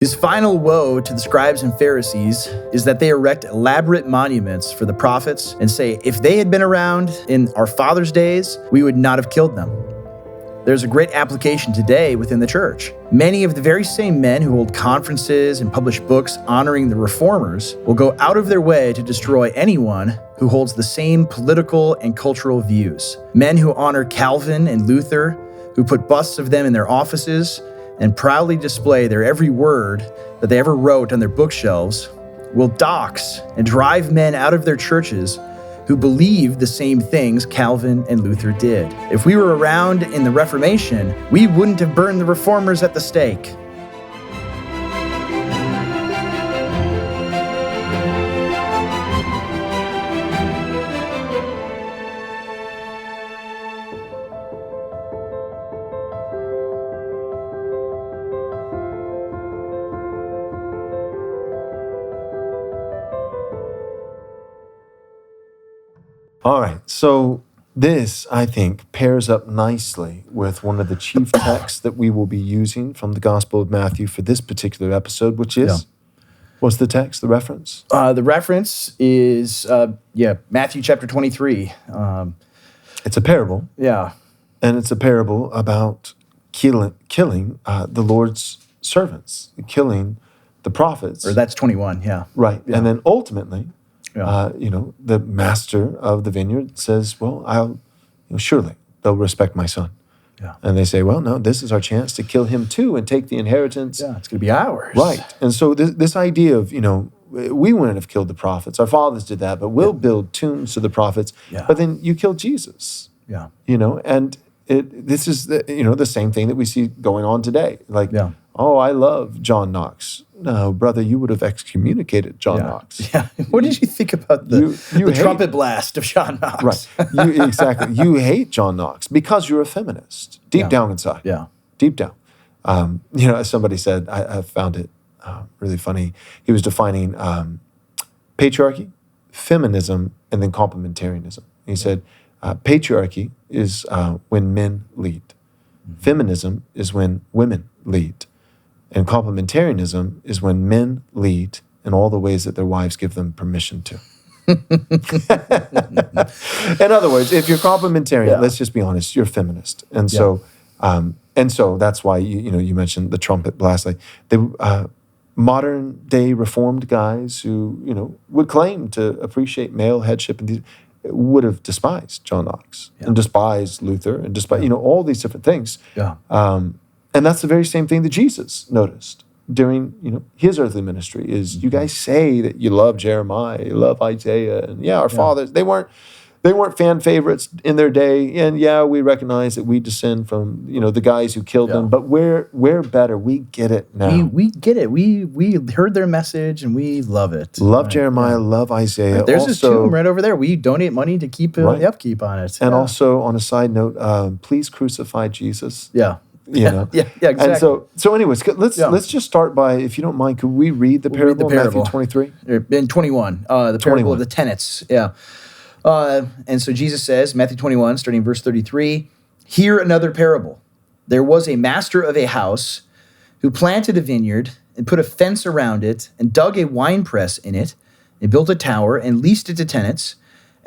His final woe to the scribes and Pharisees is that they erect elaborate monuments for the prophets and say, if they had been around in our fathers' days, we would not have killed them. There's a great application today within the church. Many of the very same men who hold conferences and publish books honoring the reformers will go out of their way to destroy anyone who holds the same political and cultural views. Men who honor Calvin and Luther, who put busts of them in their offices, and proudly display their every word that they ever wrote on their bookshelves, will dox and drive men out of their churches who believe the same things Calvin and Luther did. If we were around in the Reformation, we wouldn't have burned the reformers at the stake. All right, so this, I think, pairs up nicely with one of the chief texts that we will be using from the Gospel of Matthew for this particular episode, which is, what's the text, the reference? The reference is, Matthew chapter 23. It's a parable. Yeah. And it's a parable about killing the Lord's servants, killing the prophets. Or that's 21, yeah. Right, Yeah. and then ultimately, Yeah. the master of the vineyard says, well, surely they'll respect my son. Yeah. And they say, well, no, this is our chance to kill him too and take the inheritance. Yeah, it's going to be ours. Right. And so this idea of, we wouldn't have killed the prophets. Our fathers did that, but we'll build tombs to the prophets. Yeah. But then you killed Jesus. Yeah. And this is the same thing that we see going on today. Like, oh, I love John Knox. No, brother, you would have excommunicated John Knox. Yeah. What did you think about the trumpet blast of John Knox? Right. Exactly. You hate John Knox because you're a feminist, deep down inside. Yeah. Deep down. As somebody said, I found it really funny. He was defining patriarchy, feminism, and then complementarianism. He said, patriarchy is when men lead. Mm-hmm. Feminism is when women lead. And complementarianism is when men lead in all the ways that their wives give them permission to. In other words, if you're complementarian, let's just be honest, you're feminist. And so that's why you mentioned the trumpet blast. Like the modern day Reformed guys who would claim to appreciate male headship and would have despised John Knox and despised Luther and despised all these different things. Yeah. And that's the very same thing that Jesus noticed during his earthly ministry is you guys say that you love Jeremiah, you love Isaiah, and our fathers, they weren't fan favorites in their day, and we recognize that we descend from the guys who killed them, but we're better. We get it now. We get it. We heard their message and we love it. Love Jeremiah, love Isaiah. Right. There's this tomb right over there. We donate money to keep the upkeep on it. And also on a side note, please crucify Jesus. Yeah. Exactly. And so anyways, let's just start by, if you don't mind, could we read the parable in Matthew 23? In 21, the parable of the tenants. Yeah. And so Jesus says, Matthew 21, starting verse 33, hear another parable. There was a master of a house who planted a vineyard and put a fence around it and dug a winepress in it and built a tower and leased it to tenants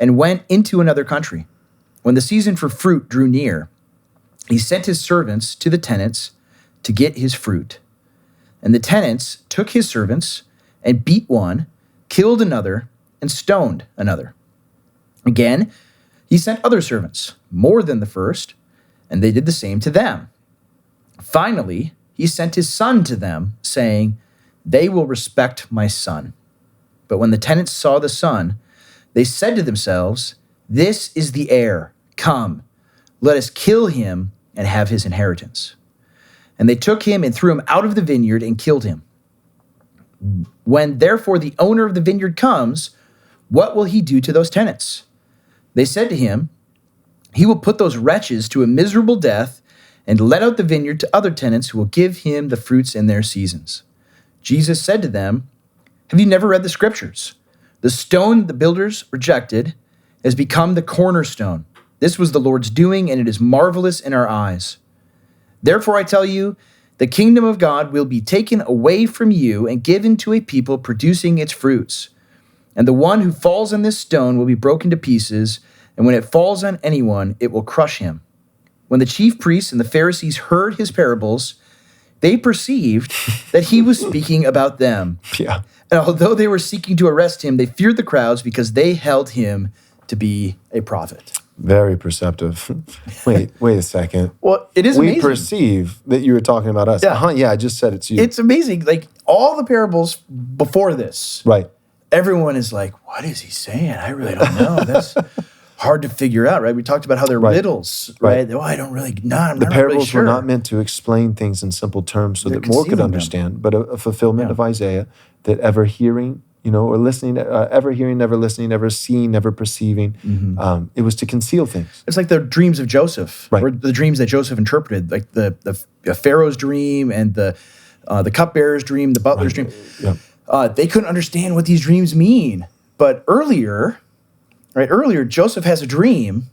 and went into another country. When the season for fruit drew near, he sent his servants to the tenants to get his fruit. And the tenants took his servants and beat one, killed another, and stoned another. Again, he sent other servants, more than the first, and they did the same to them. Finally, he sent his son to them, saying, they will respect my son. But when the tenants saw the son, they said to themselves, this is the heir. Come, let us kill him and have his inheritance. And they took him and threw him out of the vineyard and killed him. When therefore the owner of the vineyard comes, what will he do to those tenants? They said to him, he will put those wretches to a miserable death and let out the vineyard to other tenants who will give him the fruits in their seasons. Jesus said to them, have you never read the scriptures? The stone the builders rejected has become the cornerstone. This was the Lord's doing, and it is marvelous in our eyes. Therefore I tell you The kingdom of God will be taken away from you and given to a people producing its fruits. And the one who falls on this stone will be broken to pieces, and when it falls on anyone, it will crush him." When the chief priests and the Pharisees heard his parables, they perceived that he was speaking about them. Yeah. And although they were seeking to arrest him, they feared the crowds because they held him to be a prophet. Very perceptive. Wait a second. Well, it is amazing. We perceive that you were talking about us. Yeah. Yeah, I just said it to you. It's amazing. Like, all the parables before this, right. everyone is like, what is he saying? I really don't know. That's hard to figure out, right? We talked about how they're riddles, right? Oh, I don't really know. The parables were not meant to explain things in simple terms so that more could understand, but a fulfillment of Isaiah, that ever hearing, or listening, ever hearing, never listening, never seeing, never perceiving. It was to conceal things. It's like the dreams of Joseph, or the dreams that Joseph interpreted, like the Pharaoh's dream and the cupbearer's dream, the butler's dream. Yeah. They couldn't understand what these dreams mean. But earlier, Joseph has a dream,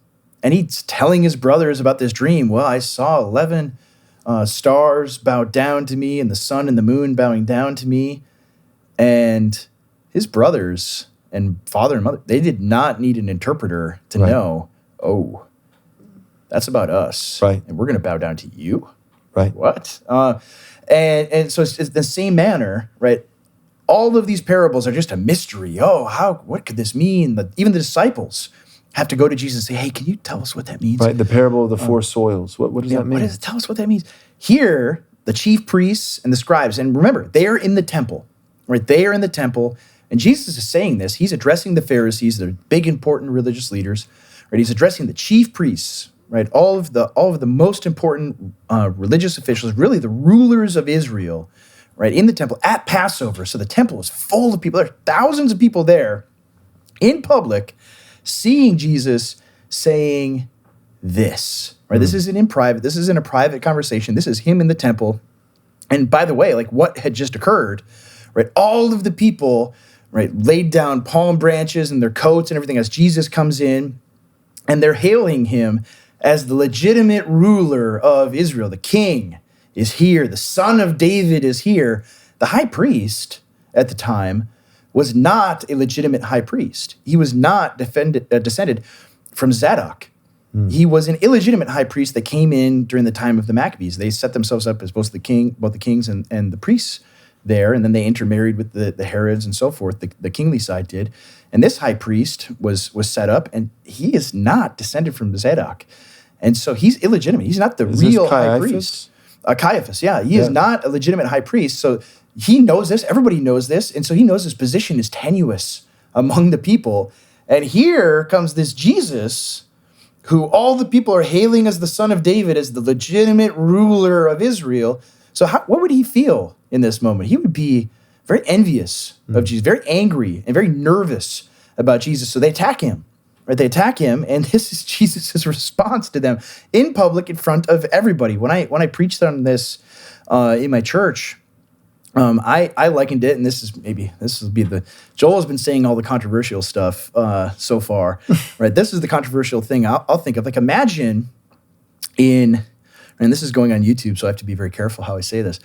and he's telling his brothers about this dream. Well, I saw 11 stars bow down to me, and the sun and the moon bowing down to me. And his brothers and father and mother, they did not need an interpreter to know, oh, that's about us. Right. And we're going to bow down to you? Right. What? And so it's the same manner, right? All of these parables are just a mystery. Oh, what could this mean? Even the disciples have to go to Jesus and say, hey, can you tell us what that means? Right, the parable of the four soils. What does that mean? Tell us what that means. Here, the chief priests and the scribes, and remember, they are in the temple, right? They are in the temple, and Jesus is saying this. He's addressing the Pharisees, they're big, important religious leaders, right? He's addressing the chief priests, right? All of the most important religious officials, really the rulers of Israel, right, in the temple at Passover. So the temple is full of people. There are thousands of people there in public seeing Jesus saying this, right? This isn't in private. This isn't a private conversation. This is him in the temple. And by the way, like what had just occurred, right? All of the people, right, laid down palm branches and their coats and everything as Jesus comes in, and they're hailing him as the legitimate ruler of Israel. The king is here. The son of David is here. The high priest at the time was not a legitimate high priest. He was not descended from Zadok. He was an illegitimate high priest that came in during the time of the Maccabees. They set themselves up as both the kings and the priests there, and then they intermarried with the Herods and so forth. The kingly side did. And this high priest was set up, and he is not descended from Zadok. And so he's illegitimate. He's not the real high priest. Caiaphas, yeah. He is not a legitimate high priest. So he knows this. Everybody knows this. And so he knows his position is tenuous among the people. And here comes this Jesus, who all the people are hailing as the son of David, as the legitimate ruler of Israel. So what would he feel in this moment? He would be very envious of Jesus, very angry and very nervous about Jesus. So they attack him. Right, they attack him, and this is Jesus' response to them in public, in front of everybody. When I preached on this in my church, I likened it, and this will be Joel has been saying all the controversial stuff so far, right? This is the controversial thing I'll think of. Like, imagine and this is going on YouTube, so I have to be very careful how I say this,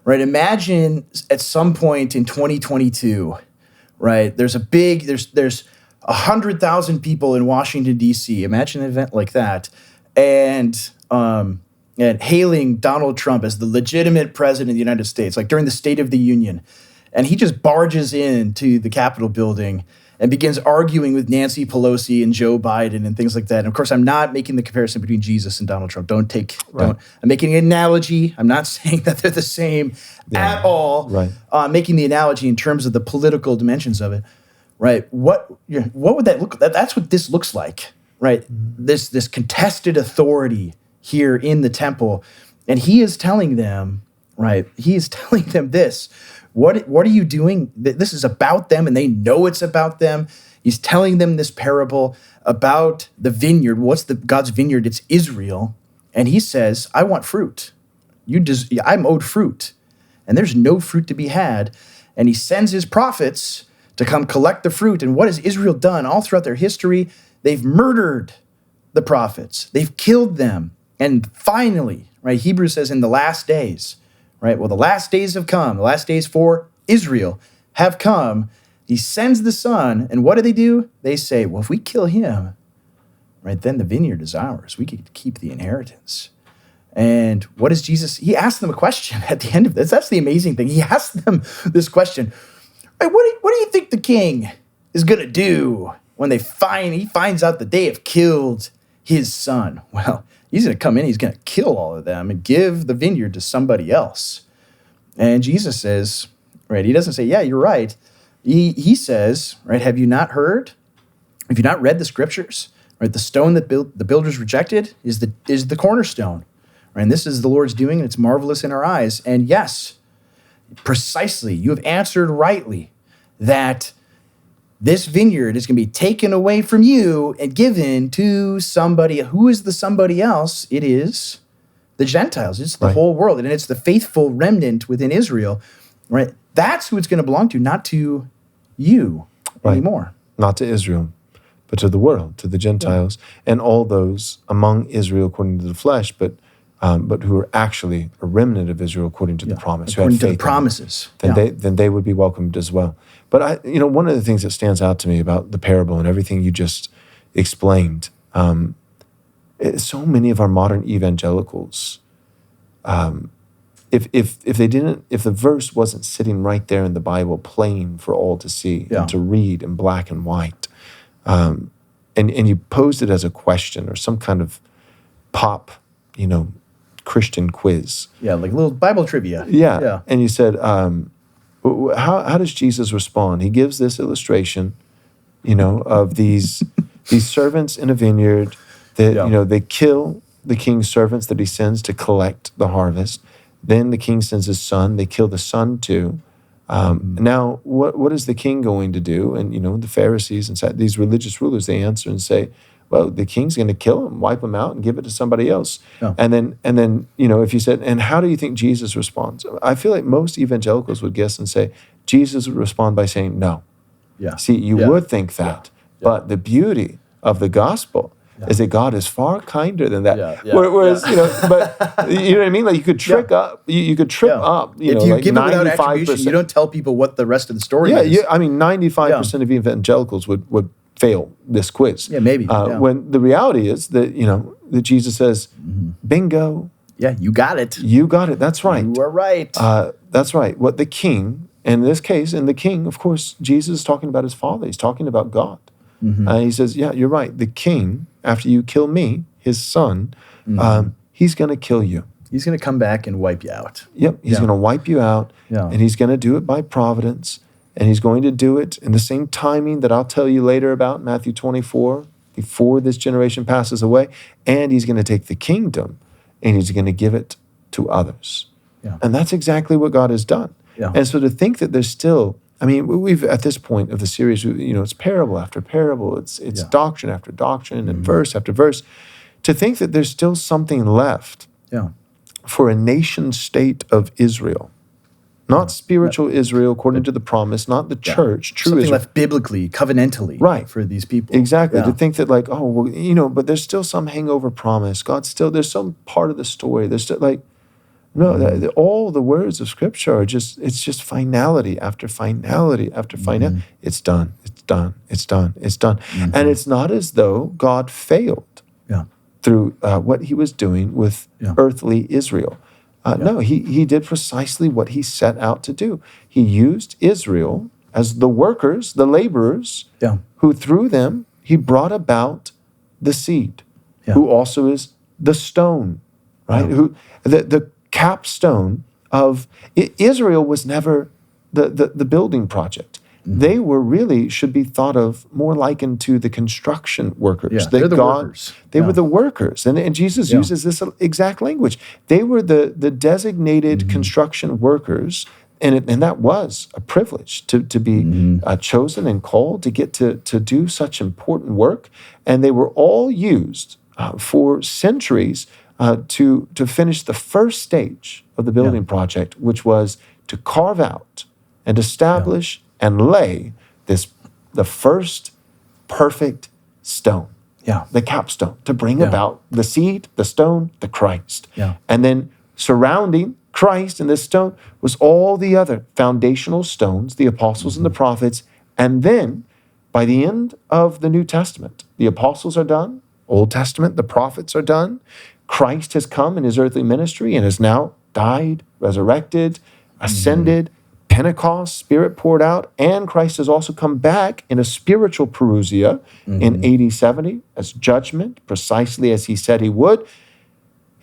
right? Imagine at some point in 2022, right? There's 100,000 people in Washington, D.C. Imagine an event like that. And hailing Donald Trump as the legitimate president of the United States, like during the State of the Union. And he just barges into the Capitol building and begins arguing with Nancy Pelosi and Joe Biden and things like that. And of course, I'm not making the comparison between Jesus and Donald Trump. I'm making an analogy. I'm not saying that they're the same at all. Right. I'm making the analogy in terms of the political dimensions of it. Right. What would that look like? That's what this looks like, right? This contested authority here in the temple. And he is telling them, right? He is telling them this. What are you doing? This is about them, and they know it's about them. He's telling them this parable about the vineyard. What's God's vineyard? It's Israel. And he says, I want fruit. I'm owed fruit. And there's no fruit to be had. And he sends his prophets to come collect the fruit. And what has Israel done all throughout their history? They've murdered the prophets. They've killed them. And finally, right, Hebrews says in the last days, right? Well, the last days have come. The last days for Israel have come. He sends the Son, and what do? They say, well, if we kill him, right, then the vineyard is ours. We could keep the inheritance. And what does Jesus? He asked them a question at the end of this. That's the amazing thing. He asked them this question. Right, what do you think the king is going to do when he finds out that they have killed his son? Well, he's going to come in, he's going to kill all of them and give the vineyard to somebody else. And Jesus says, right, he doesn't say, yeah, you're right. He says, right, have you not heard? Have you not read the scriptures? Right, the stone that the builders rejected is the cornerstone. Right, and this is the Lord's doing, and it's marvelous in our eyes. And yes, precisely, you have answered rightly that this vineyard is going to be taken away from you and given to somebody. Who is the somebody else? It is the Gentiles. It's the whole world, and it's the faithful remnant within Israel. Right, that's who it's going to belong to, not to you anymore. Not to Israel, but to the world, to the Gentiles, and all those among Israel according to the flesh, but who are actually a remnant of Israel according to the promise. According to the promises. Then they would be welcomed as well. But one of the things that stands out to me about the parable and everything you just explained, so many of our modern evangelicals, if the verse wasn't sitting right there in the Bible, plain for all to see and to read in black and white, and you posed it as a question or some kind of pop, Christian quiz. Yeah, like a little Bible trivia. Yeah. And you said, how does Jesus respond? He gives this illustration, of these servants in a vineyard that, they kill the king's servants that he sends to collect the harvest. Then the king sends his son. They kill the son too. Now, what is the king going to do? And, the Pharisees and these religious rulers, they answer and say, well, the king's going to kill him, wipe him out, and give it to somebody else. Oh. And then, if you said, and how do you think Jesus responds? I feel like most evangelicals would guess and say, Jesus would respond by saying no. Yeah. See, you would think that. Yeah. But the beauty of the gospel is that God is far kinder than that. Whereas, but you know what I mean? Like you could trick up, you could trip up, if you give it without attribution, you don't tell people what the rest of the story is. Yeah, 95% of evangelicals would fail this quiz. Yeah, maybe. When the reality is that, that Jesus says, bingo. Yeah, you got it. You got it. That's right. You are right. That's right. What the king, in this case, the king, of course, Jesus is talking about his father. He's talking about God. He says, yeah, you're right. The king, after you kill me, his son, he's going to kill you. He's going to come back and wipe you out. Yep, he's going to wipe you out, and he's going to do it by providence. And he's going to do it in the same timing that I'll tell you later about Matthew 24, before this generation passes away. And he's going to take the kingdom and he's going to give it to others. Yeah. And that's exactly what God has done. Yeah. And so to think that there's still, we've at this point of the series, it's parable after parable, it's doctrine after doctrine and verse after verse. To think that there's still something left for a nation state of Israel. Not spiritual Israel according to the promise, not the church, true something Israel. Left biblically, covenantally for these people. Exactly. To think that but there's still some hangover promise. there's some part of the story. There's still all the words of Scripture are it's just finality after finality after finality. It's done. It's done. It's done. It's done. And it's not as though God failed through what he was doing with earthly Israel. No, he did precisely what he set out to do. He used Israel as the workers, the laborers, who through them he brought about the seed, who also is the stone, right? Who the capstone of Israel was never the building project. They were really should be thought of more likened to the construction workers. Yeah, they're the workers. They were the workers. And Jesus uses this exact language. They were the designated construction workers, and that was a privilege to be chosen and called to get to do such important work. And they were all used for centuries to finish the first stage of the building project, which was to carve out and establish and lay the first perfect stone, the capstone, to bring about the seed, the stone, the Christ. Yeah. And then surrounding Christ and this stone was all the other foundational stones, the apostles and the prophets. And then by the end of the New Testament, the apostles are done, Old Testament, the prophets are done. Christ has come in his earthly ministry and has now died, resurrected, ascended, Pentecost, Spirit poured out, and Christ has also come back in a spiritual parousia in AD 70 as judgment, precisely as he said he would.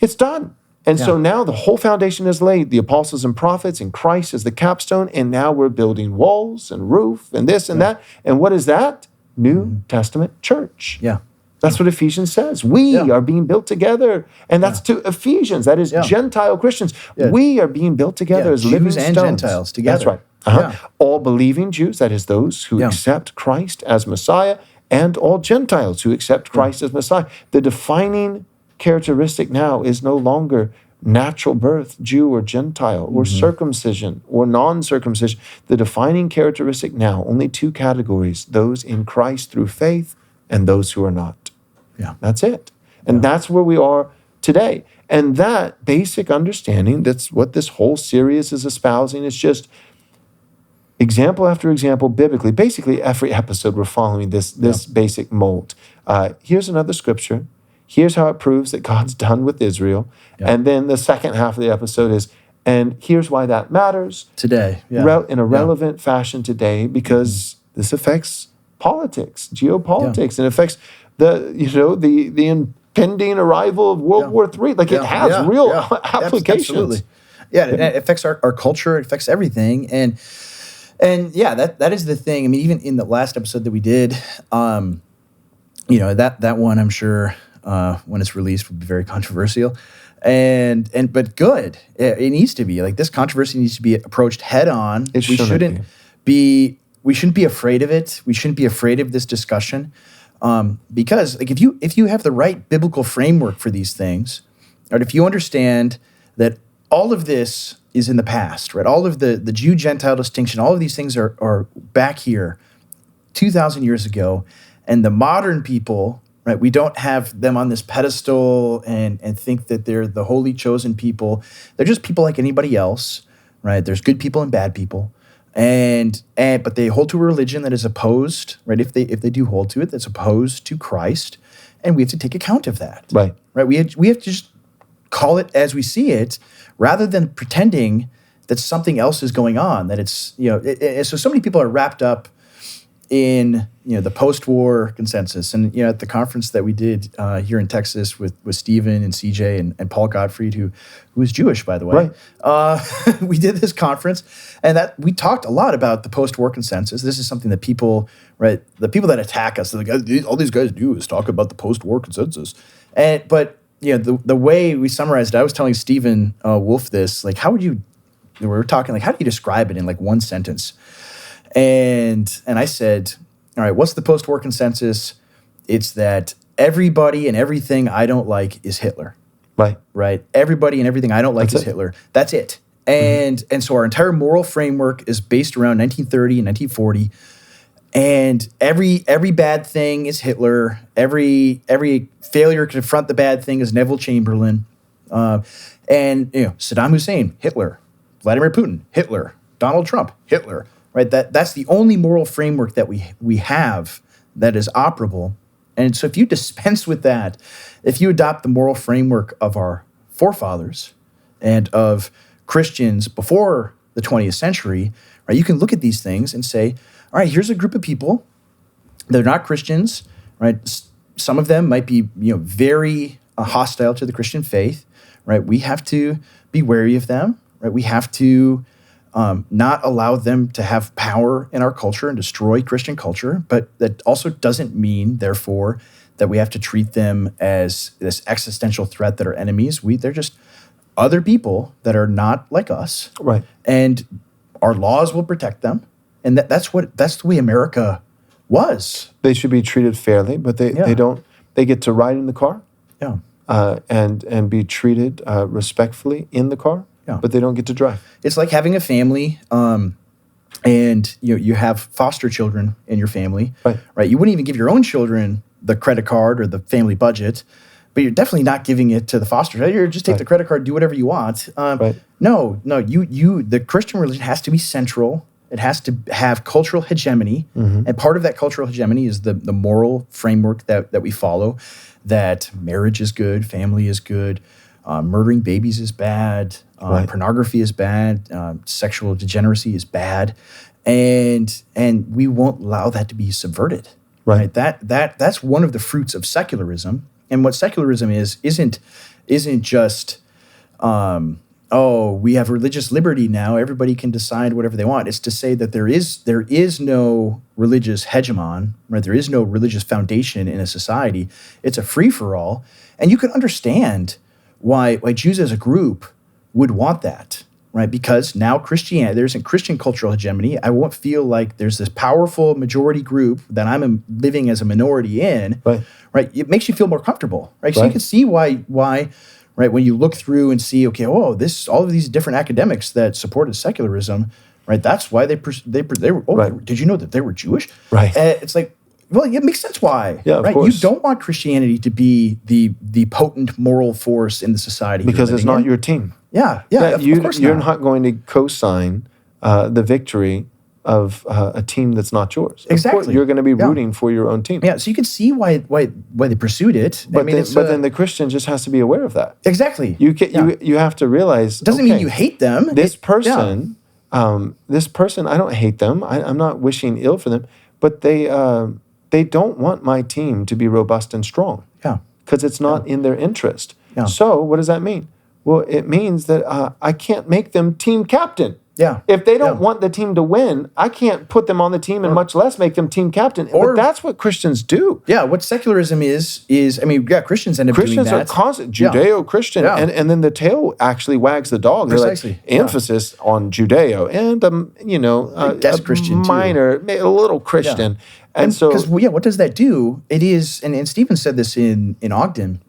It's done. And so now the whole foundation is laid, the apostles and prophets, and Christ is the capstone, and now we're building walls and roof and this and that. And what is that? New Testament church. Yeah. That's what Ephesians says. We are being built together. And that's to Ephesians. That is Gentile Christians. We are being built together as living Jews and stones. Gentiles together. That's right. All believing Jews, that is those who accept Christ as Messiah, and all Gentiles who accept Christ as Messiah. The defining characteristic now is no longer natural birth, Jew or Gentile, or circumcision or non-circumcision. The defining characteristic now, only two categories, those in Christ through faith and those who are not. Yeah. That's it. And that's where we are today. And that basic understanding, that's what this whole series is espousing. It's just example after example biblically. Basically, every episode we're following this basic mold. Here's another scripture. Here's how it proves that God's done with Israel. And then the second half of the episode is, and here's why that matters. Today. In a relevant fashion today, because this affects politics, geopolitics, and affects the impending arrival of World War III. Like it has real applications. Absolutely. Yeah, it affects our culture. It affects everything. And that is the thing. I mean, even in the last episode that we did, that one, I'm sure when it's released will be very controversial. But good. It needs to be. Like, this controversy needs to be approached head on. We shouldn't be afraid of it. We shouldn't be afraid of this discussion. Because like if you have the right biblical framework for these things, right, if you understand that all of this is in the past, right, all of the Jew-Gentile distinction, all of these things are back here 2,000 years ago, and the modern people, right, we don't have them on this pedestal and think that they're the holy chosen people. They're just people like anybody else, right? There's good people and bad people. But they hold to a religion that is opposed, right? If they do hold to it, that's opposed to Christ, and we have to take account of that, right? We have to just call it as we see it, rather than pretending that something else is going on. That it's so many people are wrapped up in the post-war consensus, and at the conference that we did here in Texas with Stephen and CJ and Paul Gottfried, who is Jewish, by the way, we did this conference, and that we talked a lot about the post-war consensus. This is something that people, right, the people that attack us, like, all these guys do is talk about the post-war consensus, but the way we summarized it, I was telling Stephen Wolf this, like, we were talking like, how do you describe it in like one sentence? And I said, all right, what's the post-war consensus? It's that everybody and everything I don't like is Hitler. Right? Everybody and everything I don't like is Hitler. That's it. And so our entire moral framework is based around 1930 and 1940. And every bad thing is Hitler. Every failure to confront the bad thing is Neville Chamberlain. Saddam Hussein, Hitler. Vladimir Putin, Hitler. Donald Trump, Hitler. Right, that's the only moral framework that we have that is operable. And so if you dispense with that, if you adopt the moral framework of our forefathers and of Christians before the 20th century, right, you can look at these things and say, all right, here's a group of people. They're not Christians, right? Some of them might be very hostile to the Christian faith, right? We have to be wary of them, right? We have to not allow them to have power in our culture and destroy Christian culture, but that also doesn't mean, therefore, that we have to treat them as this existential threat that are enemies. They're just other people that are not like us, right? And our laws will protect them, and that's the way America was. They should be treated fairly, but they don't. They get to ride in the car, and be treated respectfully in the car. But they don't get to drive. It's like having a family, and you have foster children in your family, right? You wouldn't even give your own children the credit card or the family budget, but you're definitely not giving it to the foster child. You're just take the credit card, do whatever you want. No, the Christian religion has to be central. It has to have cultural hegemony. And part of that cultural hegemony is the moral framework that we follow, that marriage is good, family is good, murdering babies is bad, pornography is bad, sexual degeneracy is bad. And we won't allow that to be subverted. Right? That's one of the fruits of secularism. And what secularism isn't just we have religious liberty now, everybody can decide whatever they want. It's to say that there is no religious hegemon, right? There is no religious foundation in a society. It's a free-for-all. And you can understand why Jews as a group would want that, right? Because now Christianity, there's a Christian cultural hegemony. I won't feel like there's this powerful majority group that I'm living as a minority in, right? It makes you feel more comfortable, right? So you can see why, right? When you look through and see, okay, all of these different academics that supported secularism, right? That's why they were. Did you know that they were Jewish? Right. It's like, well, it makes sense why. Yeah, of right. course. You don't want Christianity to be the potent moral force in the society because it's not your team. Yeah. Of course you're not going to co-sign the victory of a team that's not yours. Exactly. Of course, you're going to be rooting for your own team. Yeah, so you can see why they pursued it. But then the Christian just has to be aware of that. Exactly. You have to realize. It doesn't mean you hate them. This person, I don't hate them. I'm not wishing ill for them, but they don't want my team to be robust and strong. Yeah. Because it's not in their interest. Yeah. So what does that mean? Well, it means that I can't make them team captain. Yeah. If they don't want the team to win, I can't put them on the team and much less make them team captain. But that's what Christians do. Yeah, what secularism is Christians end up doing that. Christians are constant, Judeo-Christian, and then the tail actually wags the dog. Precisely. They're like, emphasis on Judeo and, I guess Christian minor, a little Christian. Yeah. And so... Because, what does that do? It is, and Stephen said this in Ogden.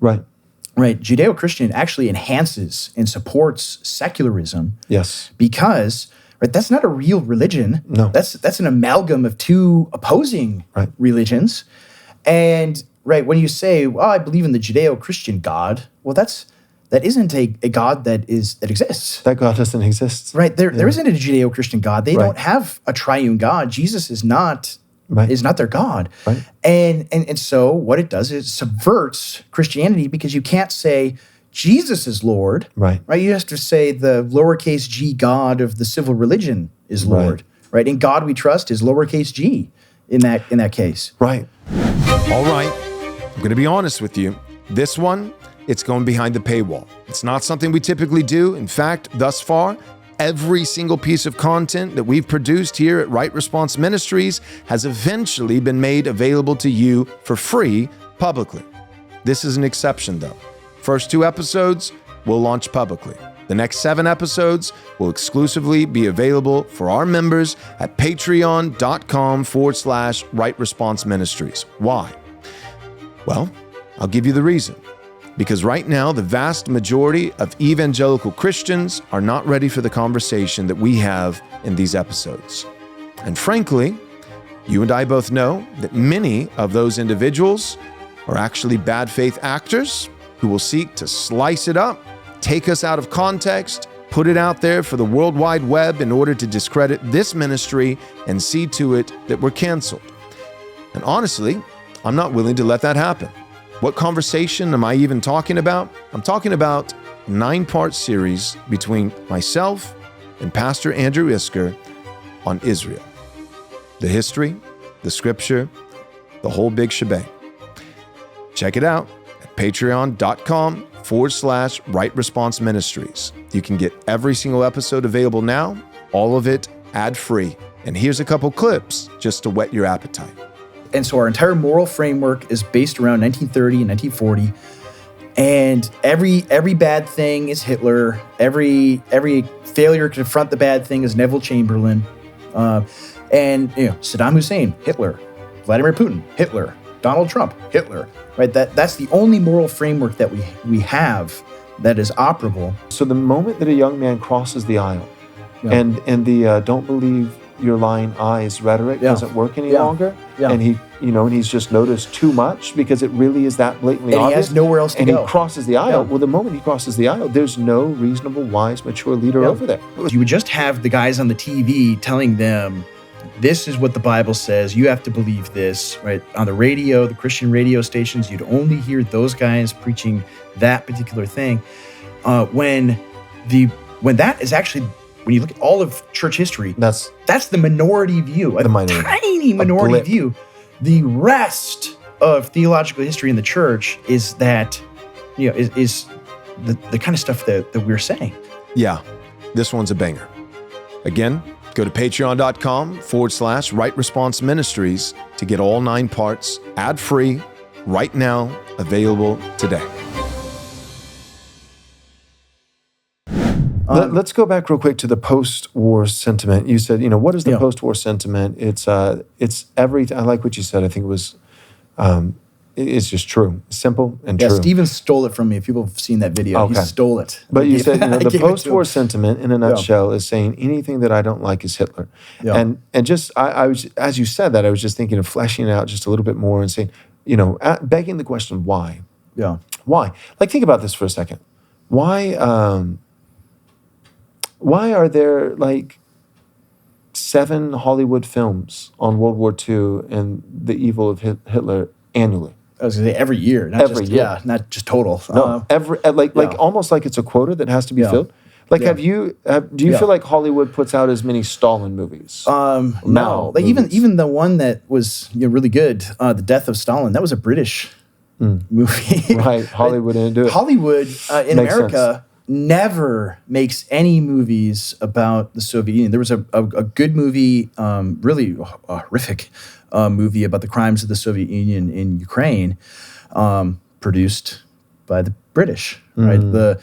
Right, Judeo-Christian actually enhances and supports secularism. Yes. Because that's not a real religion. No. That's an amalgam of two opposing religions. And when you say, I believe in the Judeo-Christian God, well, that isn't a God that exists. That God doesn't exist. Right. There isn't a Judeo-Christian God. They don't have a triune God. Jesus is not their God. Right. And so what it does is subverts Christianity, because you can't say Jesus is Lord. Right. You have to say the lowercase g God of the civil religion is Lord. Right. In God we trust is lowercase g in that case. Right. All right. I'm going to be honest with you. This one, it's going behind the paywall. It's not something we typically do. In fact, thus far, every single piece of content that we've produced here at Right Response Ministries has eventually been made available to you for free publicly. This is an exception, though. First 2 episodes will launch publicly. The next 7 episodes will exclusively be available for our members at patreon.com/Right Response Ministries. Why? Well, I'll give you the reason. Because right now, the vast majority of evangelical Christians are not ready for the conversation that we have in these episodes. And frankly, you and I both know that many of those individuals are actually bad faith actors who will seek to slice it up, take us out of context, put it out there for the World Wide Web in order to discredit this ministry and see to it that we're canceled. And honestly, I'm not willing to let that happen. What conversation am I even talking about? I'm talking about a 9-part series between myself and Pastor Andrew Isker on Israel. The history, the scripture, the whole big shebang. Check it out at patreon.com/Right Response Ministries. You can get every single episode available now, all of it ad-free. And here's a couple clips just to whet your appetite. And so our entire moral framework is based around 1930 and 1940. And every bad thing is Hitler. Every failure to confront the bad thing is Neville Chamberlain. And Saddam Hussein, Hitler. Vladimir Putin, Hitler. Donald Trump, Hitler. Right? That's the only moral framework that we have that is operable. So the moment that a young man crosses the aisle and the don't believe your lying eyes rhetoric doesn't work any longer. Yeah. And he, and he's just noticed too much because it really is that blatantly obvious. And he has nowhere else to go. And he crosses the aisle. Yeah. Well, the moment he crosses the aisle, there's no reasonable, wise, mature leader over there. You would just have the guys on the TV telling them, this is what the Bible says. You have to believe this, right? On the radio, the Christian radio stations, you'd only hear those guys preaching that particular thing. When that is actually, when you look at all of church history, that's the minority view, tiny minority view. The rest of theological history in the church is that, is the kind of stuff that we're saying. Yeah, this one's a banger. Again, go to patreon.com/Right Response Ministries to get all 9 parts ad-free right now, available today. Let's go back real quick to the post-war sentiment. You said, what is the post-war sentiment? It's everything. I like what you said. I think it was, it's just true, simple and true. Yeah, Steven stole it from me. If people have seen that video, he stole it. But you said, the post-war sentiment in a nutshell is saying anything that I don't like is Hitler. Yeah. And just, I was, as you said that, I was just thinking of fleshing it out just a little bit more and saying, begging the question, why? Yeah. Why? Like, think about this for a second. Why are there 7 Hollywood films on World War II and the evil of Hitler annually? I was going to say every year, not just total. No, almost like it's a quota that has to be filled. Do you feel like Hollywood puts out as many Stalin movies? No, even the one that was really good, The Death of Stalin, that was a British movie. Right, Hollywood didn't do it. Hollywood in America never makes any movies about the Soviet Union. There was a good movie, really horrific movie about the crimes of the Soviet Union in Ukraine, produced by the British, right? The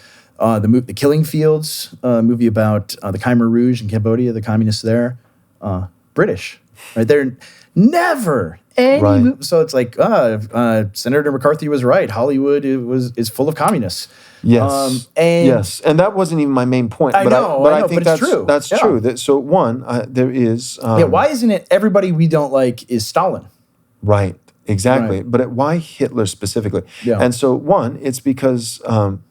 Killing Fields movie about the Khmer Rouge in Cambodia, the communists there, British, right? They're never any movie. So it's like Senator McCarthy was right. Hollywood is full of communists. Yes. And that wasn't even my main point. I think that's true. That's true. So one, there is. Why isn't it everybody we don't like is Stalin? Right. Exactly. Right. But why Hitler specifically? Yeah. And so one, it's because, and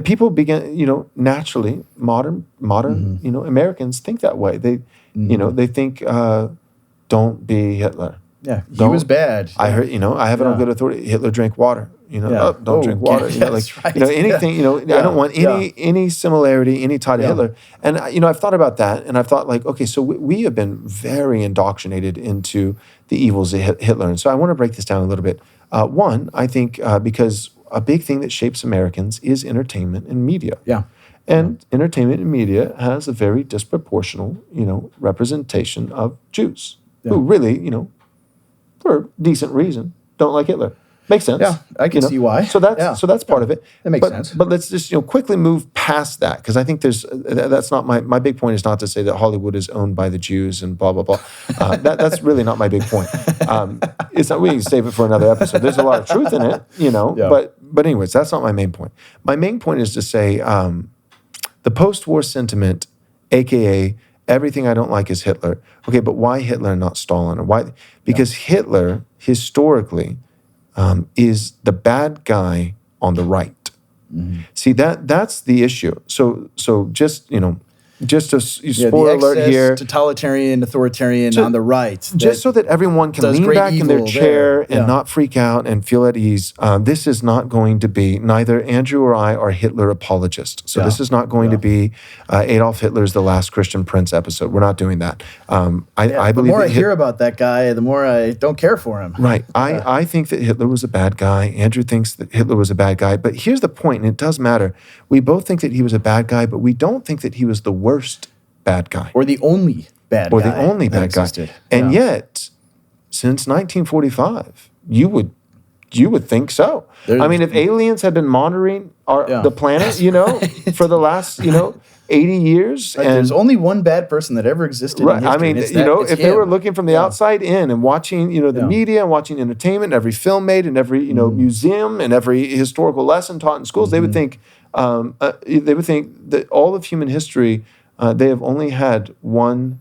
people begin, naturally, modern, Americans think that way. They, they think, don't be Hitler. Yeah, he was bad. I heard, I have it on good authority. Hitler drank water. Don't drink water. Right. Anything. I don't want any similarity, any tie to Hitler. And I've thought about that, and I've thought okay, so we have been very indoctrinated into the evils of Hitler, and so I want to break this down a little bit. One, I think because a big thing that shapes Americans is entertainment and media. Yeah. And entertainment and media has a very disproportional, representation of Jews who really, for decent reason, don't like Hitler. Makes sense. Yeah, I can see why. So that's part of it. That makes sense. But let's just quickly move past that, because I think that's not my big point. Is not to say that Hollywood is owned by the Jews and blah blah blah. That's really not my big point. It's not. We can save it for another episode. There's a lot of truth in it, But anyways, that's not my main point. My main point is to say the post-war sentiment, aka everything I don't like is Hitler. Okay, but why Hitler and not Stalin? Or why? Because Hitler historically is the bad guy on the right. Mm-hmm. See, that's the issue. So just just a spoiler alert here. Totalitarian, authoritarian on the right. Just so that everyone can lean back in their chair and not freak out and feel at ease. This is not going to be, neither Andrew or I are Hitler apologists. So this is not going to be Adolf Hitler's The Last Christian Prince episode. We're not doing that. I believe the more I hear about that guy, the more I don't care for him. Right. I think that Hitler was a bad guy. Andrew thinks that Hitler was a bad guy. But here's the point, and it does matter. We both think that he was a bad guy, but we don't think that he was the worst bad guy. Or the only bad guy. Or the only bad guy. And yet, since 1945, you would think so. If aliens had been monitoring the planet, for the last, 80 years. Right, and there's only one bad person that ever existed in history. If they were looking from the outside in and watching, the media and watching entertainment, every film made and every, museum and every historical lesson taught in schools, they would think that all of human history, they have only had one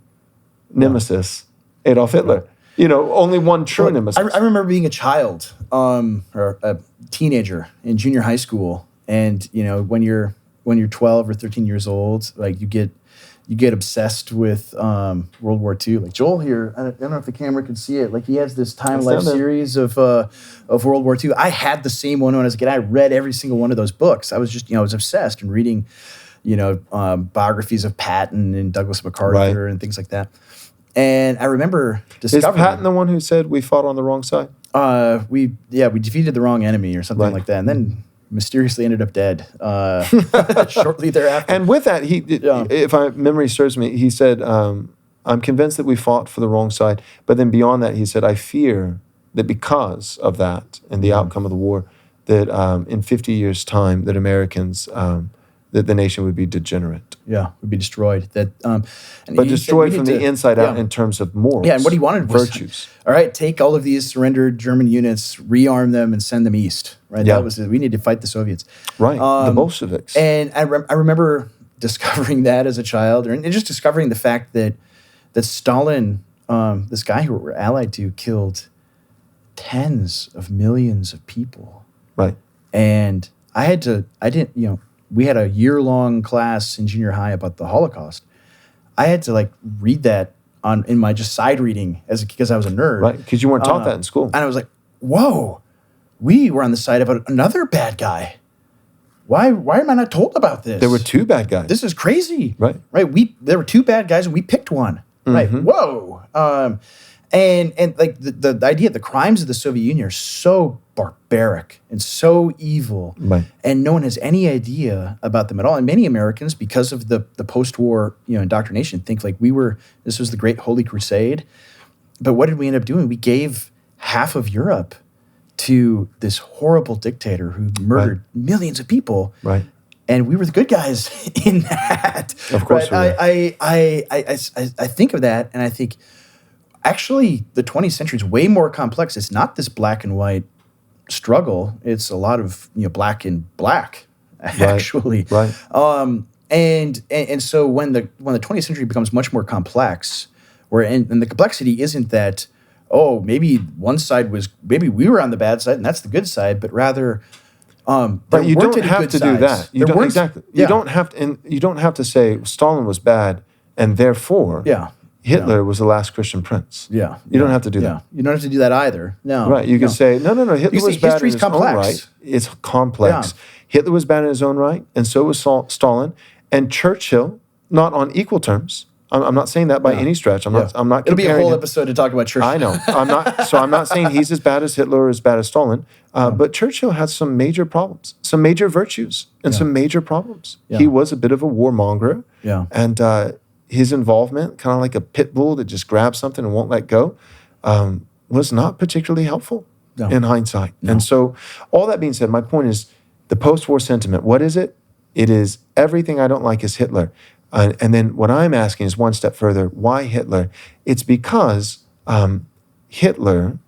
nemesis, Adolf Hitler. You know, only one true nemesis. I remember being a child or a teenager in junior high school, and you know, when you're 12 or 13 years old, like you get obsessed with World War II. Like Joel here, I don't know if the camera can see it. Like he has this Time Life series of World War II. I had the same one when I was a kid. I read every single one of those books. I was just, I was obsessed and reading, biographies of Patton and Douglas MacArthur and things like that. And I remember discovering... Is Patton the one who said we fought on the wrong side? We defeated the wrong enemy or something like that. And then mysteriously ended up dead shortly thereafter. And with that, if my memory serves me, he said, I'm convinced that we fought for the wrong side. But then beyond that, he said, I fear that because of that and the outcome of the war, that in 50 years' time, that Americans, that the nation would be degenerate. Yeah, would be destroyed. But destroyed from the inside out in terms of morals. Yeah, and what he wanted was virtues. All right, take all of these surrendered German units, rearm them, and send them east. Right, that was it. We need to fight the Soviets. Right, the Bolsheviks. And I remember discovering that as a child, and just discovering the fact that Stalin, this guy who we're allied to, killed tens of millions of people. Right. And we had a year-long class in junior high about the Holocaust. I had to read that in my just side reading because I was a nerd. Right, because you weren't taught that in school. And I was like, whoa, we were on the side of another bad guy. Why am I not told about this? There were two bad guys. This is crazy. Right. There were two bad guys and we picked one. Right. Whoa. And the idea, the crimes of the Soviet Union are so barbaric and so evil, and no one has any idea about them at all. And many Americans, because of the post-war indoctrination, think this was the Great Holy Crusade. But what did we end up doing? We gave half of Europe to this horrible dictator who murdered millions of people. Right. And we were the good guys in that. Of course, I think of that, and I think, actually, the 20th century is way more complex. It's not this black and white struggle. It's a lot of black and black, actually. Right. And so when the 20th century becomes much more complex, and the complexity isn't that, maybe one side maybe we were on the bad side and that's the good side, but rather. But you don't have to do that. You don't exactly. You don't have to, and you don't have to say Stalin was bad and therefore Hitler was the last Christian prince. Yeah. You don't have to do that. You don't have to do that either. No. Right. You can say, no, Hitler was bad in his complex. own right. It's complex. Yeah. Hitler was bad in his own right, and so was Stalin. And Churchill, not on equal terms. I'm not saying that by any stretch. I'm not. It'll be a whole episode to talk about Churchill. I know. I'm not. So I'm not saying he's as bad as Hitler or as bad as Stalin. But Churchill had some major problems, some major virtues, and some major problems. Yeah. He was a bit of a warmonger. Yeah. And his involvement, kind of like a pit bull that just grabs something and won't let go, was not particularly helpful in hindsight. No. And so, all that being said, my point is the post-war sentiment. What is it? It is everything I don't like is Hitler. And then what I'm asking is one step further. Why Hitler? It's because Hitler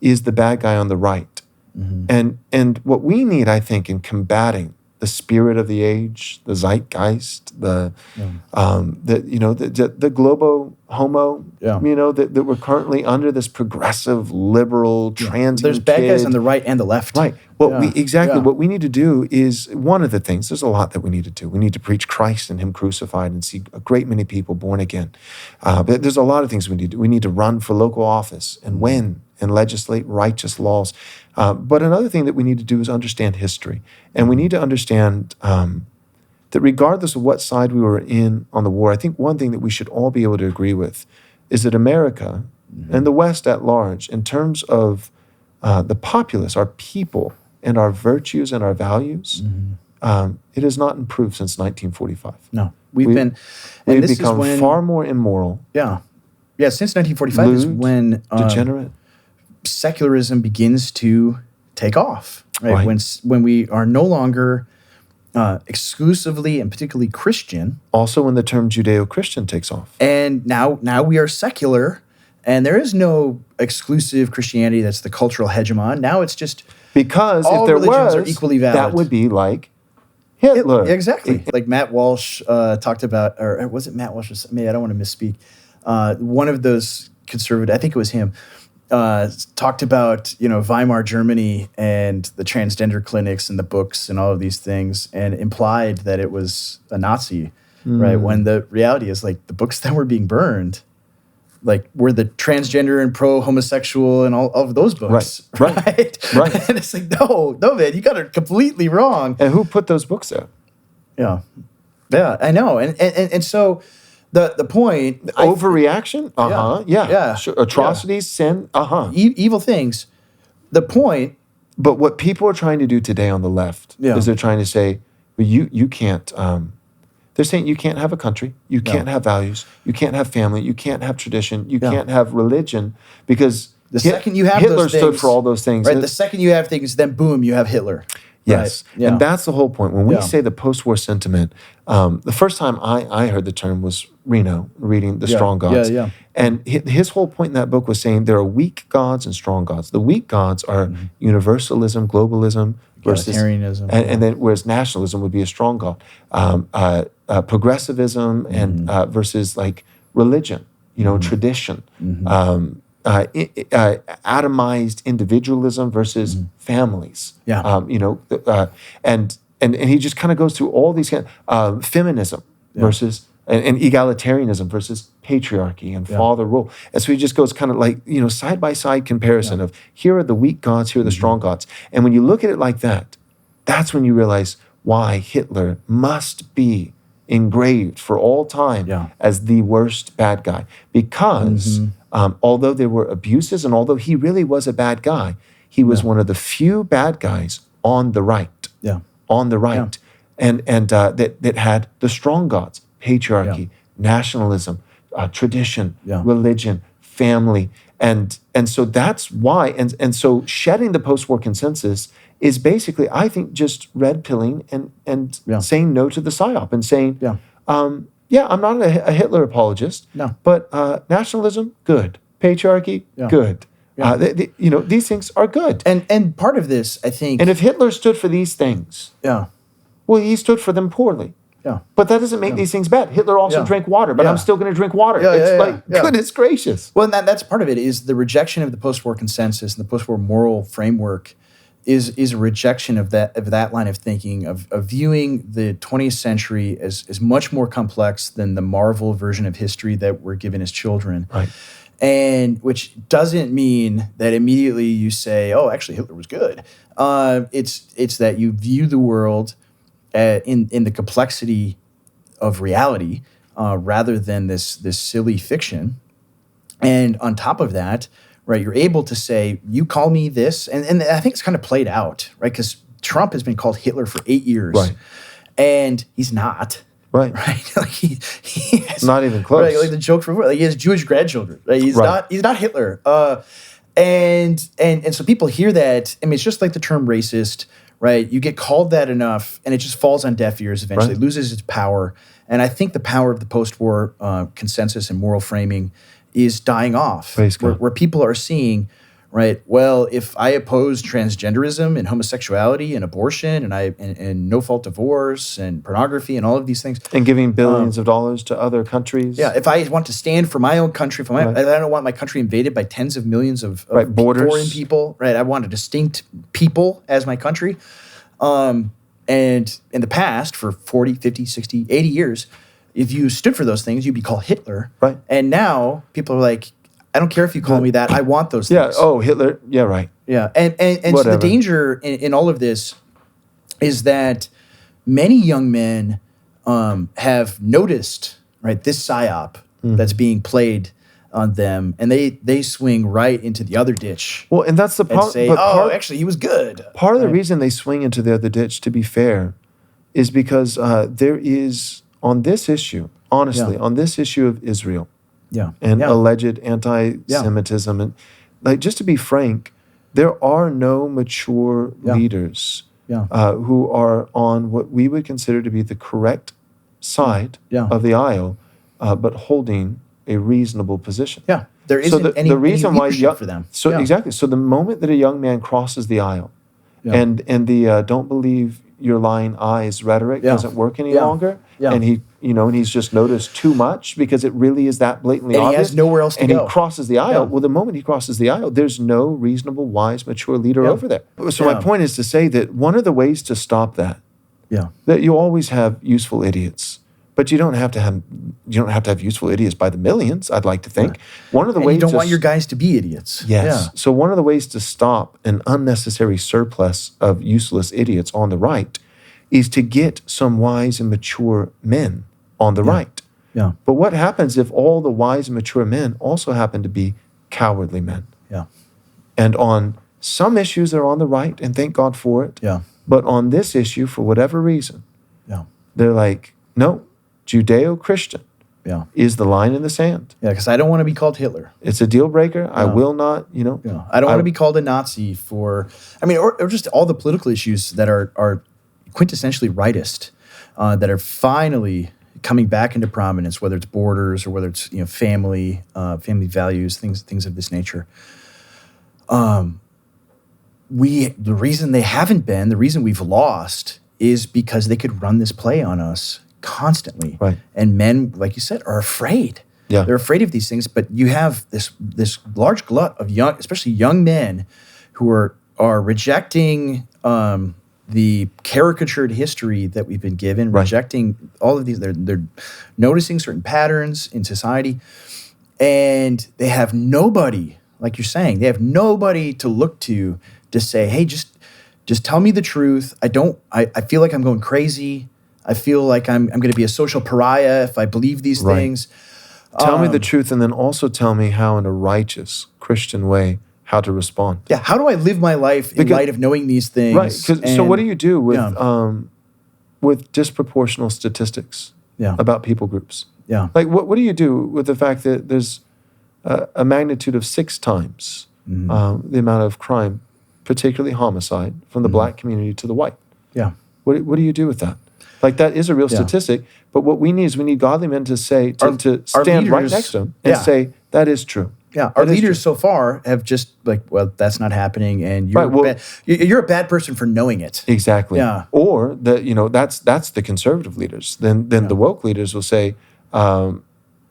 is the bad guy on the right. Mm-hmm. And what we need, I think, in combating the spirit of the age, the zeitgeist, the globo homo, that we're currently under this progressive, liberal, transient There's bad guys on the right and the left. Right. Well, what we need to do is, one of the things, there's a lot that we need to do. We need to preach Christ and Him crucified and see a great many people born again. But there's a lot of things we need to do. We need to run for local office and win and legislate righteous laws. But another thing that we need to do is understand history. And we need to understand that regardless of what side we were in on the war, I think one thing that we should all be able to agree with is that America and the West at large, in terms of the populace, our people, and our virtues and our values, it has not improved since 1945. No. We've become far more immoral. Yeah. Yeah, since 1945 is when degenerate. Secularism begins to take off. Right? When we are no longer exclusively and particularly Christian. Also when the term Judeo-Christian takes off. And now we are secular, and there is no exclusive Christianity that's the cultural hegemon. Now it's just because all if there religions was, are equally valid. That would be like Hitler. Exactly. Like Matt Walsh talked about, or was it Matt Walsh? Maybe I don't want to misspeak. one of those conservative, I think it was him, talked about, Weimar Germany and the transgender clinics and the books and all of these things, and implied that it was a Nazi, right? When the reality is, like, the books that were being burned, like, were the transgender and pro-homosexual and all of those books, right? And it's like, no, man, you got it completely wrong. And who put those books out? Yeah, I know, and so the point, overreaction, sure. Atrocities, sin, evil things. The point, but what people are trying to do today on the left is they're trying to say, well, you can't. They're saying you can't have a country, you can't have values, you can't have family, you can't have tradition, you can't have religion, because the second you have Hitler those things, stood for all those things. Right. The second you have things, then boom, you have Hitler. Yes, right? Yeah. And that's the whole point. When we say the post-war sentiment, the first time I heard the term was Reno reading The Strong Gods. And his whole point in that book was saying there are weak gods and strong gods. The weak gods are universalism, globalism, versus and then whereas nationalism would be a strong god. Progressivism and versus like religion, tradition. Atomized individualism versus families. And he just kind of goes through all these feminism versus and egalitarianism versus patriarchy and father rule. And so he just goes kind of like, side by side comparison of here are the weak gods, here are the strong gods. And when you look at it like that, that's when you realize why Hitler must be engraved for all time as the worst bad guy. Because although there were abuses and although he really was a bad guy, he was one of the few bad guys on the right. On the right. And that had the strong gods, patriarchy, nationalism, tradition, religion, family. And so that's why, and so shedding the post-war consensus is basically, I think, just red pilling and saying no to the Psyop and saying, I'm not a Hitler apologist, but nationalism, good. Patriarchy, good. These things are good. And part of this, I think... And if Hitler stood for these things, well, he stood for them poorly. But that doesn't make these things bad. Hitler also drank water, but I'm still going to drink water. Goodness gracious. Well, and that's part of it, is the rejection of the post-war consensus and the post-war moral framework is a rejection of that line of thinking, of viewing the 20th century as much more complex than the Marvel version of history that we're given as children. Right. And which doesn't mean that immediately you say, oh, actually Hitler was good. It's that you view the world in the complexity of reality rather than this silly fiction. And on top of that, right, you're able to say, you call me this, and I think it's kind of played out, right? Because Trump has been called Hitler for 8 years, and he's not, right? Like he has, not even close. Right? Like the joke from he has Jewish grandchildren, right? He's not Hitler, and so people hear that. I mean, it's just like the term racist, right? You get called that enough, and it just falls on deaf ears. Eventually, it loses its power, and I think the power of the post-war consensus and moral framing is dying off, where people are seeing, right, well, if I oppose transgenderism and homosexuality and abortion and no-fault divorce and pornography and all of these things. And giving billions of dollars to other countries. Yeah, if I want to stand for my own country, I don't want my country invaded by tens of millions of borders. Foreign people, right? I want a distinct people as my country. And in the past, for 40, 50, 60, 80 years, if you stood for those things, you'd be called Hitler. Right. And now people are like, I don't care if you call me that. I want those things. Yeah. Oh, Hitler. Yeah, right. Yeah. And so the danger in all of this is that many young men have noticed, right, this psyop that's being played on them, and they swing right into the other ditch. Well, and that's the part. Say, actually, he was good. Part of the reason they swing into the other ditch, to be fair, is because there is, on this issue, honestly, on this issue of Israel, and alleged anti-Semitism, and like, just to be frank, there are no mature leaders who are on what we would consider to be the correct side of the aisle, but holding a reasonable position. Yeah, there isn't any leadership for them. So exactly. So the moment that a young man crosses the aisle, and the "don't believe your lying eyes" rhetoric doesn't work any longer, and he and he's just noticed too much because it really is that blatantly and obvious. he has nowhere else to go. And he crosses the aisle. Yeah. Well, the moment he crosses the aisle, there's no reasonable, wise, mature leader over there. So my point is to say that one of the ways to stop that, that you always have useful idiots. But you don't have to have useful idiots by the millions, I'd like to think. Right. One of the ways you don't want your guys to be idiots. Yes. Yeah. So one of the ways to stop an unnecessary surplus of useless idiots on the right is to get some wise and mature men on the right. Yeah. But what happens if all the wise and mature men also happen to be cowardly men? Yeah. And on some issues they're on the right, and thank God for it. Yeah. But on this issue, for whatever reason, they're like, no, Judeo-Christian is the line in the sand. Yeah, because I don't want to be called Hitler. It's a deal breaker. I will not, I don't want to be called a Nazi or just all the political issues that are quintessentially rightist, that are finally coming back into prominence, whether it's borders or whether it's family values, things of this nature. The reason they haven't been, the reason we've lost is because they could run this play on us constantly. Right. And men, like you said, are afraid. Yeah. They're afraid of these things, but you have this large glut of especially young men who are rejecting the caricatured history that we've been given, rejecting all of these. They're noticing certain patterns in society, and they have nobody, like you're saying, they have nobody to look to say, hey, just tell me the truth. I feel like I'm going crazy. I feel like I'm going to be a social pariah if I believe these things. Tell me the truth, and then also tell me how, in a righteous Christian way, how to respond. Yeah, how do I live my life in light of knowing these things? Right. So what do you do with disproportional statistics about people groups? Yeah. Like what do you do with the fact that there's a magnitude of 6 times the amount of crime, particularly homicide, from the black community to the white? Yeah. What do you do with that? Like, that is a real statistic, but what we need is godly men to say, to stand right next to them and say, that is true. Yeah, our leaders so far have just well, that's not happening, and you're a bad person for knowing it. Exactly. Yeah. Or that's the conservative leaders. Then the woke leaders will say,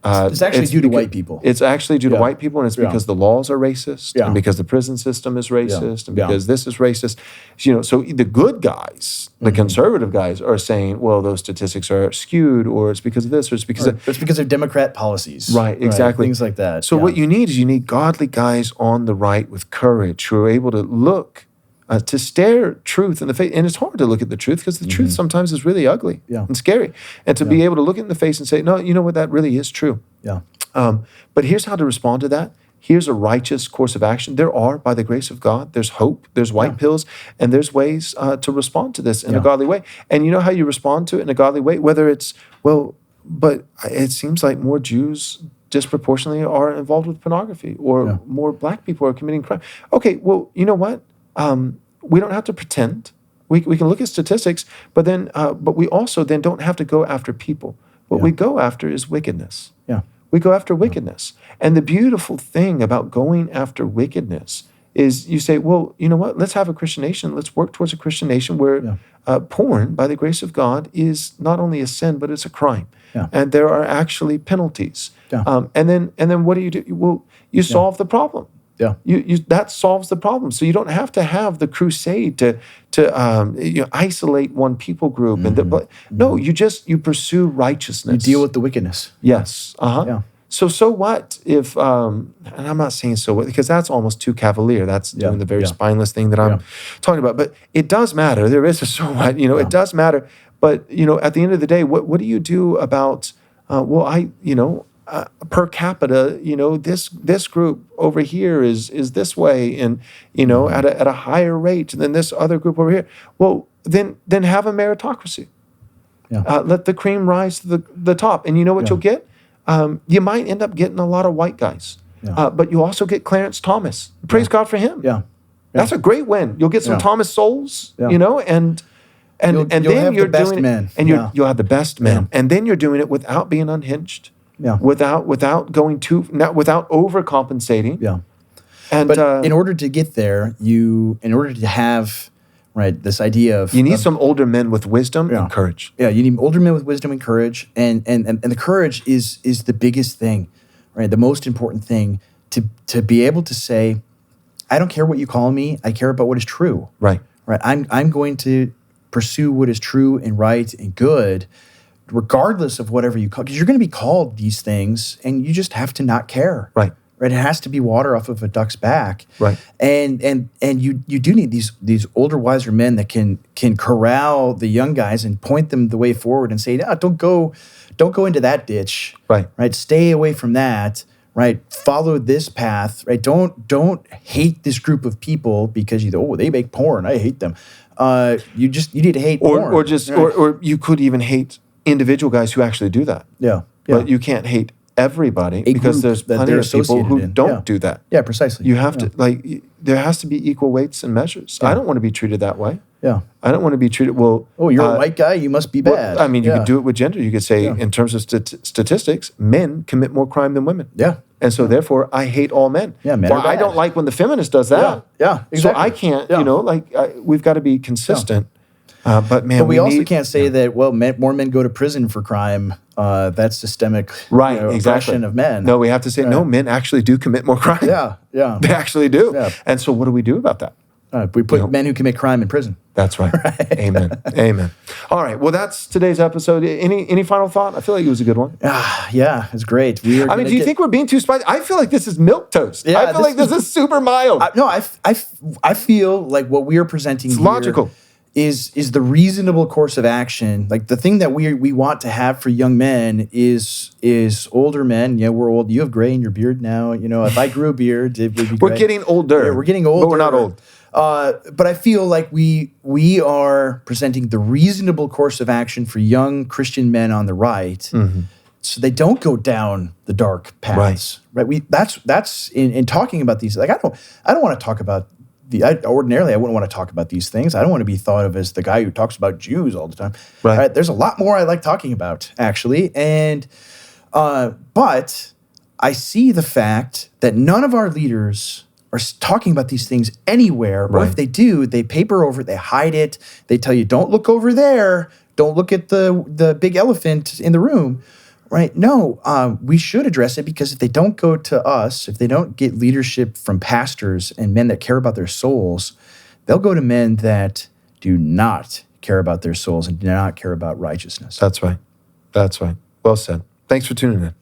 it's actually due to white people. It's actually due to white people, and it's because the laws are racist, and because the prison system is racist, and because this is racist. So the good guys, the conservative guys, are saying, well, those statistics are skewed, or it's because of this, or it's because of Democrat policies. Right, exactly. Things like that. So what you need is godly guys on the right with courage who are able to look, to stare truth in the face. And it's hard to look at the truth because the truth sometimes is really ugly and scary. And to be able to look it in the face and say, no, you know what, that really is true. Yeah. But here's how to respond to that. Here's a righteous course of action. There are, by the grace of God, there's hope, there's white pills, and there's ways to respond to this in a godly way. And you know how you respond to it in a godly way? Whether it's, but it seems like more Jews disproportionately are involved with pornography, or more black people are committing crime. Okay, well, you know what? We don't have to pretend. We can look at statistics, but we also then don't have to go after people. What we go after is wickedness. Yeah. We go after wickedness. And the beautiful thing about going after wickedness is you say, well, you know what? Let's have a Christian nation. Let's work towards a Christian nation where porn, by the grace of God, is not only a sin, but it's a crime. Yeah. And there are actually penalties. Yeah. And then what do you do? Well, you solve the problem. Yeah, you that solves the problem. So you don't have to have the crusade to isolate one people group. No, you pursue righteousness. You deal with the wickedness. Yes. Yeah. So what if? And I'm not saying so what, because that's almost too cavalier. That's doing the very spineless thing that I'm talking about. But it does matter. There is a so what. It does matter. But at the end of the day, what do you do about? Per capita, this group over here is this way, and at a higher rate than this other group over here. Well, then have a meritocracy. Yeah. Let the cream rise to the top, and you know what you'll get? You might end up getting a lot of white guys, but you also get Clarence Thomas. Praise God for him. Yeah. That's a great win. You'll get some Thomas Souls, and then you're doing it, and you'll have the best men, and then you're doing it without being unhinged. Yeah. Without going without overcompensating. Yeah. And but in order to get there, in order to have right? This idea of you need some older men with wisdom and courage. Yeah, you need older men with wisdom and courage, and the courage is the biggest thing, right? The most important thing to be able to say, I don't care what you call me. I care about what is true. Right. Right. I'm going to pursue what is true and right and good, regardless of whatever you call. Because you're going to be called these things, and you just have to not care. Right. Right. It has to be water off of a duck's back. Right. And you do need these older, wiser men that can corral the young guys and point them the way forward and say, no, don't go into that ditch. Right. Right. Stay away from that. Right. Follow this path. Right. Don't hate this group of people because they make porn. I hate them. You need to hate porn. Or you could even hate individial guys who actually do that. Yeah. But you can't hate everybody because there's plenty of people who don't do that. Yeah, precisely. You have to there has to be equal weights and measures. I don't want to be treated that way. Yeah. I don't want to be treated well. Oh, you're a white guy, you must be bad. Well, I mean, you could do it with gender. You could say in terms of statistics, men commit more crime than women. Yeah. And so therefore I hate all men. Yeah, men well, are bad. I don't like when the feminist does that. Yeah, exactly. So I can't, we've got to be consistent. But we also can't say that, more men go to prison for crime. That's systemic oppression of men. No, we have to say, no, men actually do commit more crime. Yeah. They actually do. Yeah. And so what do we do about that? We put men who commit crime in prison. That's right. Amen. Amen. All right. Well, that's today's episode. Any final thought? I feel like it was a good one. Yeah, it's great. Do you think we're being too spicy? I feel like this is milquetoast. Yeah, I feel like this is super mild. I feel like what we are presenting it's logical. Is the reasonable course of action. Like the thing that we want to have for young men is older men. Yeah, we're old. You have gray in your beard now. If I grew a beard, it would be We're getting older. Yeah, we're getting older. But we're not old. But I feel like we are presenting the reasonable course of action for young Christian men on the right, so they don't go down the dark paths. Right. That's in talking about these. Like I don't want to talk about. Ordinarily, I wouldn't want to talk about these things. I don't want to be thought of as the guy who talks about Jews all the time. Right? There's a lot more I like talking about, actually. And but I see the fact that none of our leaders are talking about these things anywhere. Or if they do, they paper over it, they hide it. They tell you, don't look over there. Don't look at the big elephant in the room. Right? No, we should address it because if they don't go to us, if they don't get leadership from pastors and men that care about their souls, they'll go to men that do not care about their souls and do not care about righteousness. That's right. Well said. Thanks for tuning in.